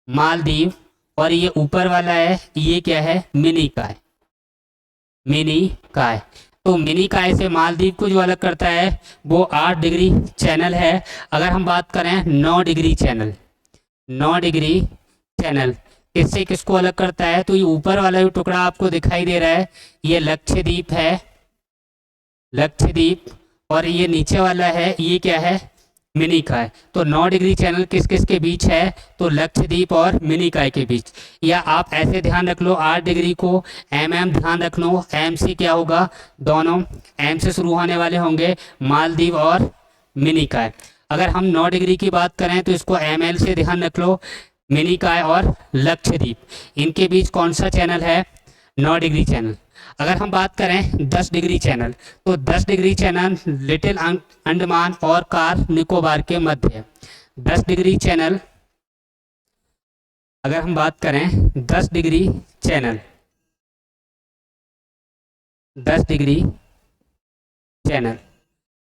मालदीव, और ये ऊपर वाला है ये क्या है, मिनिकॉय, मिनिकॉय। तो मिनिकॉय से मालदीव को जो अलग करता है वो 8 डिग्री चैनल है। अगर हम बात करें 9 डिग्री चैनल, 9 डिग्री चैनल किससे किसको अलग करता है, तो ये ऊपर वाला जो टुकड़ा आपको दिखाई दे रहा है ये लक्षद्वीप है, लक्षद्वीप, और ये नीचे वाला है ये क्या है, मिनिकॉय। तो 9 डिग्री चैनल किस किस के बीच है, तो लक्षद्वीप और मिनिकॉय के बीच। या आप ऐसे ध्यान रख लो 8 डिग्री को ध्यान रख लो, एम से क्या होगा, दोनों एम से शुरू होने वाले होंगे, मालदीव और मिनिकॉय। अगर हम 9 डिग्री की बात करें तो इसको एल से ध्यान रख लो, मिनिकॉय और लक्षद्वीप, इनके बीच कौन सा चैनल है, 9 डिग्री चैनल। अगर हम बात करें 10 डिग्री चैनल, तो 10 डिग्री चैनल लिटिल अंडमान और कार निकोबार के मध्य है। 10 डिग्री चैनल, अगर हम बात करें 10 डिग्री चैनल, 10 डिग्री चैनल,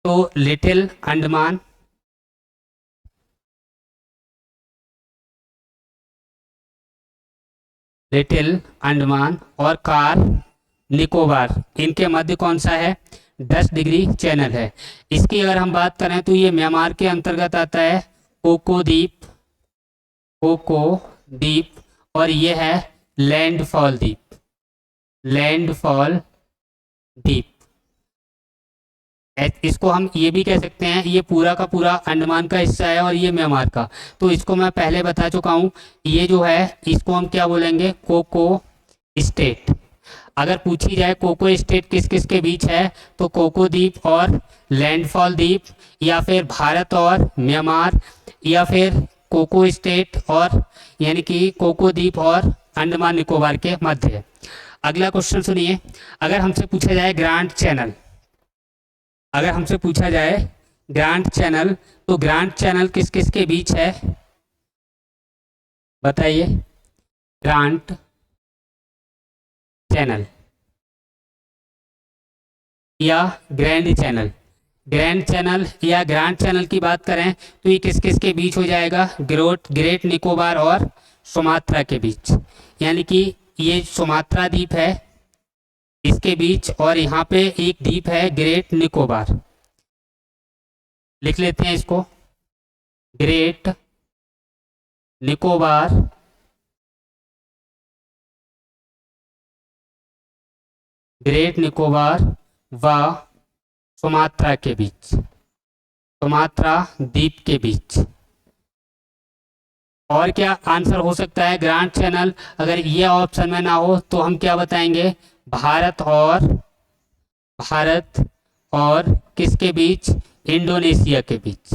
तो लिटिल अंडमान, लिटिल अंडमान और कार निकोबार, इनके मध्य कौन सा है, 10 डिग्री चैनल है। इसकी अगर हम बात करें तो ये म्यांमार के अंतर्गत आता है, कोको द्वीप, कोको द्वीप, और ये है लैंडफॉल द्वीप, लैंडफॉल द्वीप। इसको हम ये भी कह सकते हैं, ये पूरा का पूरा अंडमान का हिस्सा है और ये म्यांमार का। तो इसको मैं पहले बता चुका हूँ, ये जो है इसको हम क्या बोलेंगे, कोको स्टेट। अगर पूछी जाए कोको स्टेट किस किस के बीच है, तो कोको द्वीप और लैंडफॉल द्वीप, या फिर भारत और म्यांमार, या फिर कोको स्टेट और यानी कि कोको द्वीप और अंडमान निकोबार के मध्य है। अगला क्वेश्चन सुनिए, अगर हमसे पूछा जाए ग्रांट चैनल, अगर हमसे पूछा जाए ग्रांट चैनल, तो ग्रांट चैनल किस किस के बीच है, बताइए, ग्रांट चैनल या ग्रैंड चैनल, ग्रैंड चैनल या ग्रांट चैनल की बात करें तो ये किस किस के बीच हो जाएगा, ग्रेट निकोबार और सुमात्रा के बीच, यानी कि ये सुमात्रा द्वीप है इसके बीच, और यहाँ पे एक द्वीप है ग्रेट निकोबार, लिख लेते हैं इसको, ग्रेट निकोबार, ग्रेट निकोबार व सुमात्रा के बीच, सुमात्रा द्वीप के बीच। और क्या आंसर हो सकता है? Grand channel. अगर ये ऑप्शन में ना हो तो हम क्या बताएंगे? भारत और किसके बीच? इंडोनेशिया के बीच,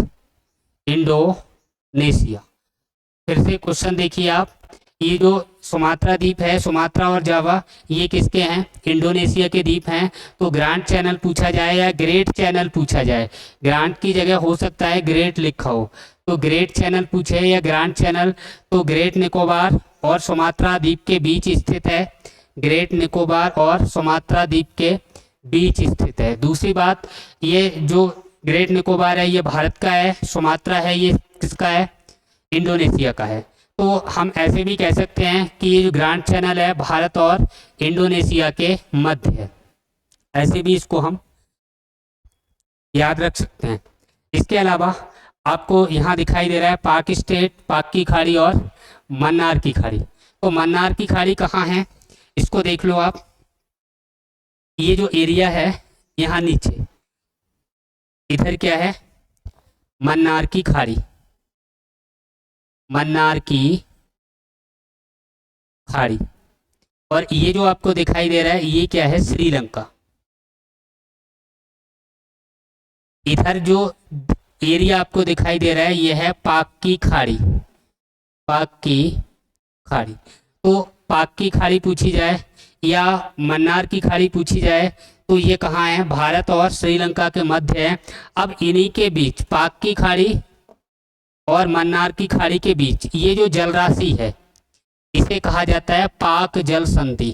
इंडोनेशिया। फिर से क्वेश्चन देखिए आप, ये जो सुमात्रा द्वीप है, सुमात्रा और जावा, ये किसके हैं? इंडोनेशिया के द्वीप हैं। तो ग्रांड चैनल पूछा जाए या ग्रेट चैनल पूछा जाए, ग्रांड की जगह हो सकता है ग्रेट लिखा हो, तो ग्रेट चैनल पूछे या ग्रांड चैनल, तो ग्रेट निकोबार और सुमात्रा द्वीप के बीच स्थित है, ग्रेट निकोबार और सुमात्रा द्वीप के बीच स्थित है। दूसरी बात, ये जो ग्रेट निकोबार है ये भारत का है, सुमात्रा है ये किसका है? इंडोनेशिया का है। तो हम ऐसे भी कह सकते हैं कि ये जो ग्रांड चैनल है भारत और इंडोनेशिया के मध्य है, ऐसे भी इसको हम याद रख सकते हैं। इसके अलावा आपको यहाँ दिखाई दे रहा है पाक स्टेट, पाक की खाड़ी और मन्नार की खाड़ी। तो मन्नार की खाड़ी कहाँ है, इसको देख लो आप। ये जो एरिया है यहाँ नीचे, इधर क्या है? मन्नार की खाड़ी, मन्नार की खाड़ी। और ये जो आपको दिखाई दे रहा है ये क्या है? श्रीलंका। इधर जो एरिया आपको दिखाई दे रहा है ये है पाक की खाड़ी, पाक की खाड़ी। तो पाक की खाड़ी पूछी जाए या मन्नार की खाड़ी पूछी जाए तो ये कहाँ है? भारत और श्रीलंका के मध्य है। अब इन्हीं के बीच, पाक की खाड़ी और मन्नार की खाड़ी के बीच ये जो जल राशि है इसे कहा जाता है पाक जल संधि,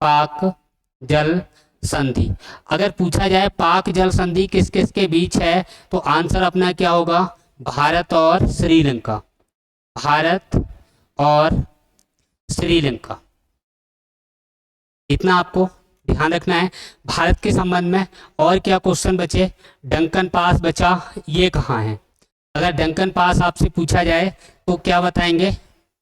पाक जल संधि। अगर पूछा जाए पाक जल संधि किस किस के बीच है तो आंसर अपना क्या होगा? भारत और श्रीलंका, भारत और श्रीलंका। इतना आपको ध्यान रखना है। भारत के संबंध में और क्या क्वेश्चन बचे? डंकन पास बचा, ये कहाँ है? अगर डंकन पास आपसे पूछा जाए तो क्या बताएंगे?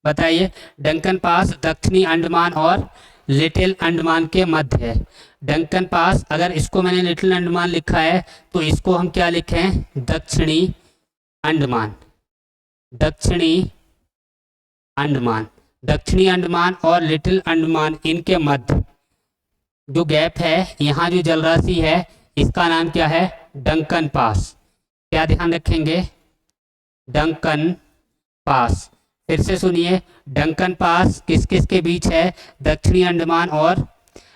बताइए। डंकन पास दक्षिणी अंडमान और लिटिल अंडमान के मध्य है। डंकन पास, अगर इसको मैंने लिटिल अंडमान लिखा है तो इसको हम क्या लिखें? दक्षिणी अंडमान, दक्षिणी अंडमान। दक्षिणी अंडमान और लिटिल अंडमान इनके मध्य जो गैप है, यहाँ जो जलराशि है इसका नाम क्या है? Duncan pass. क्या ध्यान रखेंगे? Duncan pass. फिर से सुनिए, डंकन पास किस किस के बीच है? दक्षिणी अंडमान और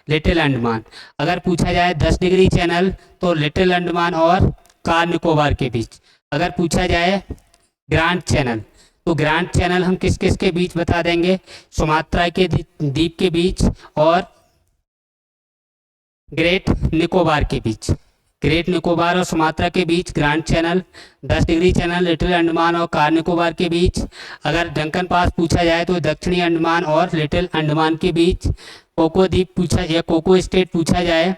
लिटिल अंडमान। अगर पूछा जाए 10 डिग्री चैनल तो लिटिल अंडमान और कार निकोबार के बीच। अगर पूछा जाए ग्रांड चैनल तो ग्रांड चैनल हम किस किस के बीच बता देंगे? सुमात्रा के द्वीप के बीच और ग्रेट निकोबार के बीच, ग्रेट निकोबार और सुमात्रा के बीच grand channel. 10 degree channel little Andaman और कार निकोबार के बीच। अगर डंकन पास पूछा जाए तो दक्षिणी अंडमान और लिटिल अंडमान के बीच। कोको द्वीप पूछा या कोको स्टेट पूछा जाए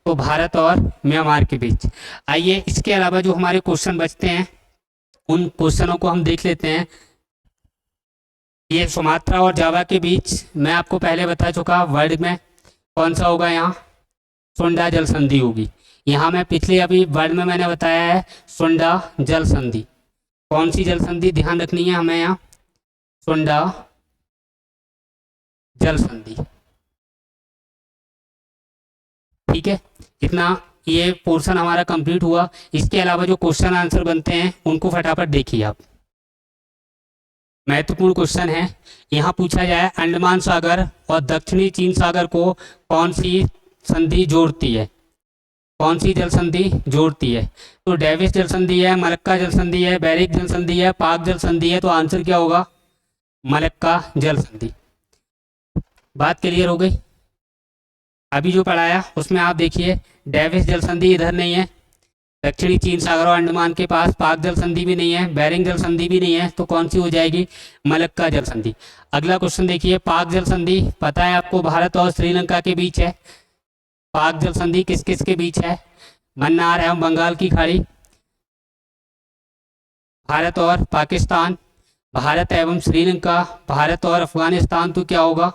तो भारत और म्यांमार के बीच। आइए इसके अलावा जो हमारे क्वेश्चन बचते हैं उन क्वेश्चनों को हम देख लेते हैं। ये सुमात्रा और जावा के बीच मैं आपको पहले बता चुका, वर्ड में कौन सा होगा? यहाँ सुंडा जल संधि होगी। यहाँ मैं पिछले अभी वर्ड में मैंने बताया है सुंडा जल संधि। कौन सी जल संधि ध्यान रखनी है हमें? यहाँ सुंडा जल संधि। ठीक है, इतना ये पोर्शन हमारा कंप्लीट हुआ। इसके अलावा जो क्वेश्चन आंसर बनते हैं उनको फटाफट देखिए आप। महत्वपूर्ण क्वेश्चन है। यहाँ पूछा जाए अंडमान सागर और दक्षिणी चीन सागर को कौन सी संधि जोड़ती है? कौन सी जल संधि जोड़ती है? तो डेविस जल संधि है, मलक्का जल संधि है, बेरिक जल संधि है, पाक जल संधि है। तो आंसर क्या होगा? मलक्का जल संधि। बात क्लियर हो गई? अभी जो पढ़ाया उसमें आप देखिए डेविस जल संधि इधर नहीं है, दक्षिणी चीन सागर और अंडमान के पास पाक जल संधि भी नहीं है, बेरिंग जल संधि भी नहीं है। तो कौन सी हो जाएगी? मलक्का जल संधि। अगला क्वेश्चन देखिए, पाक जल संधि पता है आपको भारत और श्रीलंका के बीच है। पाक जल संधि किस किस के बीच है? मन्नार एवं बंगाल की खाड़ी, भारत और पाकिस्तान, भारत एवं श्रीलंका, भारत और अफगानिस्तान। तो क्या होगा?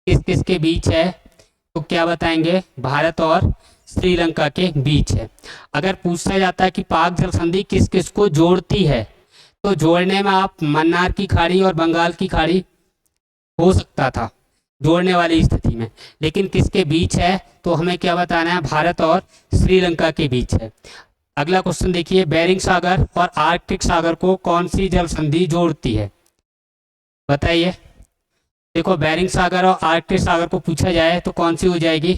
किस किस के बीच है? तो क्या बताएंगे? भारत और श्रीलंका के बीच है। अगर पूछा जाता है कि पाक जल संधि किस किस को जोड़ती है तो जोड़ने में आप मन्नार की खाड़ी और बंगाल की खाड़ी हो सकता था जोड़ने वाली स्थिति में, लेकिन किसके बीच है, तो हमें क्या बताना है, भारत और श्रीलंका के बीच है। अगला क्वेश्चन देखिए, बेरिंग सागर और आर्कटिक सागर को कौन सी जल संधि जोड़ती है, बताइए। देखो, बेरिंग सागर और आर्कटिक सागर को पूछा जाए तो कौन सी हो जाएगी,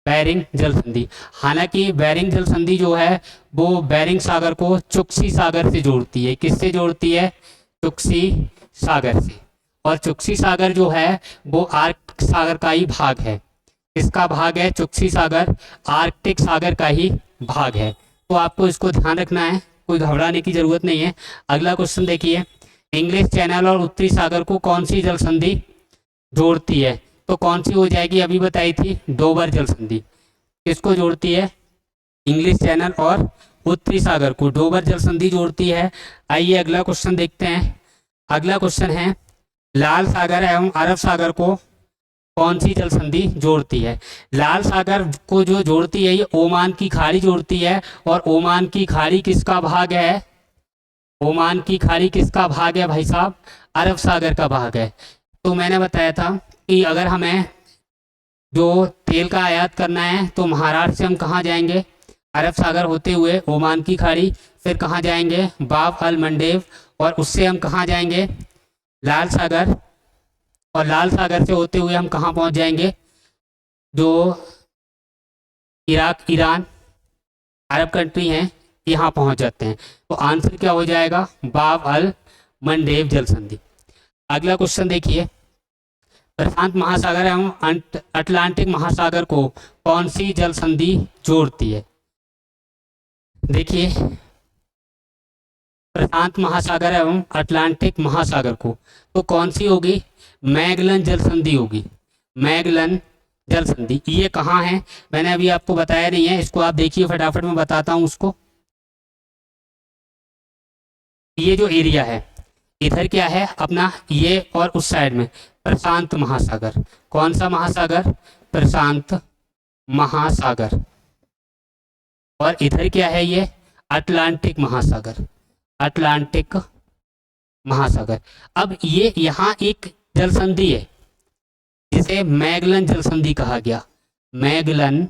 बेरिंग जल संधि। हालांकि बेरिंग जल संधि जो है वो बेरिंग सागर को चुक्सी सागर से जोड़ती है। किससे जोड़ती है, चुक्सी सागर से। और चुक्सी सागर जो है वो आर्कटिक सागर का ही भाग है। किसका भाग है, चुक्सी सागर आर्कटिक सागर का ही भाग है। तो आपको इसको ध्यान रखना है, कोई घबराने की जरूरत नहीं है। अगला क्वेश्चन देखिए, इंग्लिश चैनल और उत्तरी सागर को कौन सी जल संधि जोड़ती है, तो कौन सी हो जाएगी, अभी बताई थी, डोबर जल संधि। किसको जोड़ती है, इंग्लिश चैनल और उत्तरी सागर को डोबर जल संधि जोड़ती है। आइए अगला क्वेश्चन देखते हैं। अगला क्वेश्चन है, लाल सागर एवं अरब सागर को कौन सी जल संधि जोड़ती है। लाल सागर को जो जोड़ती है ये ओमान की खाड़ी जोड़ती है। और ओमान की खाड़ी किसका भाग है, ओमान की खाड़ी किसका भाग है भाई साहब, अरब सागर का भाग है। तो मैंने बताया था कि अगर हमें जो तेल का आयात करना है तो महाराष्ट्र से हम कहाँ जाएंगे, अरब सागर होते हुए ओमान की खाड़ी, फिर कहाँ जाएंगे, बाब अल मंडेव, और उससे हम कहाँ जाएंगे, लाल सागर, और लाल सागर से होते हुए हम कहाँ पहुँच जाएंगे, जो इराक, ईरान, अरब कंट्री हैं, यहाँ पहुँच जाते हैं। तो आंसर क्या हो जाएगा, बाब अल मंडेव जल संधि। अगला क्वेश्चन देखिए, प्रशांत महासागर एवं अटलांटिक महासागर को कौन सी जल संधि जोड़ती है। देखिए, प्रशांत महासागर एवं अटलांटिक महासागर को तो कौन सी होगी, मैगलन जल संधि होगी, मैगलन जल संधि। ये कहाँ है, मैंने अभी आपको बताया नहीं है, इसको आप देखिए, फटाफट मैं बताता हूँ उसको। ये जो एरिया है इधर क्या है अपना, ये और उस साइड में प्रशांत महासागर। कौन सा महासागर, प्रशांत महासागर। और इधर क्या है, ये अटलांटिक महासागर, अटलांटिक महासागर। अब ये यहाँ एक जल संधि है जिसे मैगलन जल संधि कहा गया, मैगलन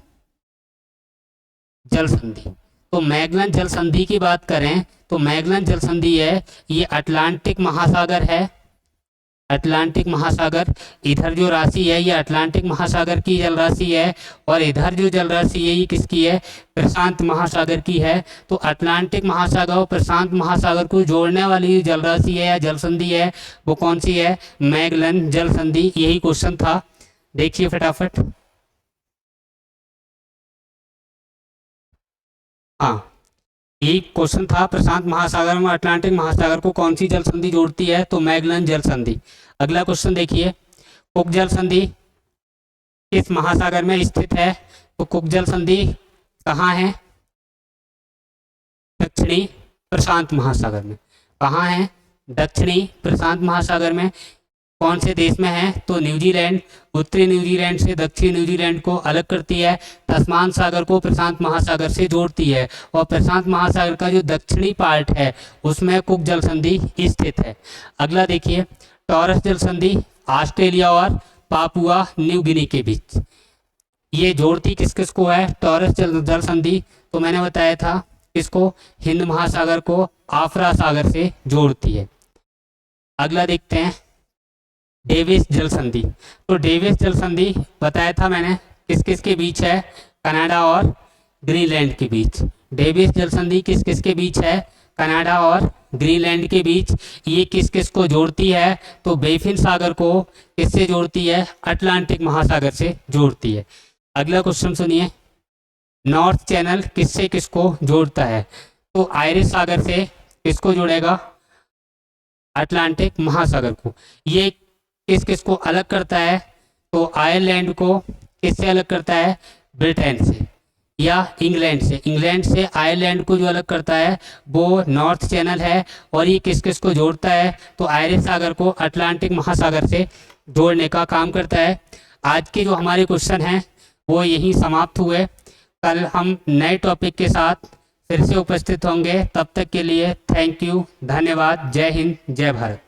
जल संधि। तो मैगलन जल संधि की बात करें तो मैगलन जल संधि है, ये अटलांटिक महासागर है, अटलांटिक महासागर। इधर जो राशि है ये अटलांटिक महासागर की जल राशि है, और इधर जो जल राशि है ये किसकी है, प्रशांत महासागर की है। तो अटलांटिक महासागर और प्रशांत महासागर को जोड़ने वाली जल राशि है या जल संधि है वो कौन सी है, मैगलन जल संधि। यही क्वेश्चन था, देखिए फटाफट। हाँ, यही क्वेश्चन था, प्रशांत महासागर में अटलांटिक महासागर को कौन सी जल संधि जोड़ती है, तो मैगलन जल संधि। अगला क्वेश्चन देखिए, कुक जल संधि किस महासागर में स्थित है, तो कुक जल संधि कहाँ है, दक्षिणी प्रशांत महासागर में। कहाँ है, दक्षिणी प्रशांत महासागर में। कौन से देश में है, तो न्यूजीलैंड। उत्तरी न्यूजीलैंड से दक्षिणी न्यूजीलैंड को अलग करती है, तस्मान सागर को प्रशांत महासागर से जोड़ती है, और प्रशांत महासागर का जो दक्षिणी पार्ट है उसमें कुक जल संधि स्थित है। अगला देखिए, टॉरस जल संधि ऑस्ट्रेलिया और पापुआ न्यू गिनी के बीच, ये जोड़ती किस किस को है, टॉरस जल संधि। तो मैंने बताया था किसको, हिंद महासागर को आफ्रा सागर से जोड़ती है। अगला देखते हैं, डेविस जल संधि। तो डेविस जल संधि बताया था मैंने किस किस के बीच है, कनाडा और ग्रीनलैंड के बीच। डेविस जल संधि किस किस के बीच है, कनाडा और ग्रीनलैंड के बीच। ये किस किस को जोड़ती है, तो बेफिन सागर को किससे जोड़ती है, अटलांटिक महासागर से जोड़ती है। अगला क्वेश्चन सुनिए, नॉर्थ चैनल किससे किसको जोड़ता है, तो आयरिश सागर से किसको जोड़ेगा, अटलांटिक महासागर को। ये किस किस को अलग करता है, तो आयरलैंड को किससे अलग करता है, ब्रिटेन से या इंग्लैंड से। इंग्लैंड से आयरलैंड को जो अलग करता है वो नॉर्थ चैनल है। और ये किस किस को जोड़ता है, तो आयरिश सागर को अटलांटिक महासागर से जोड़ने का काम करता है। आज के जो हमारे क्वेश्चन हैं वो यहीं समाप्त हुए। कल हम नए टॉपिक के साथ फिर से उपस्थित होंगे। तब तक के लिए थैंक यू, धन्यवाद, जय हिंद, जय भारत।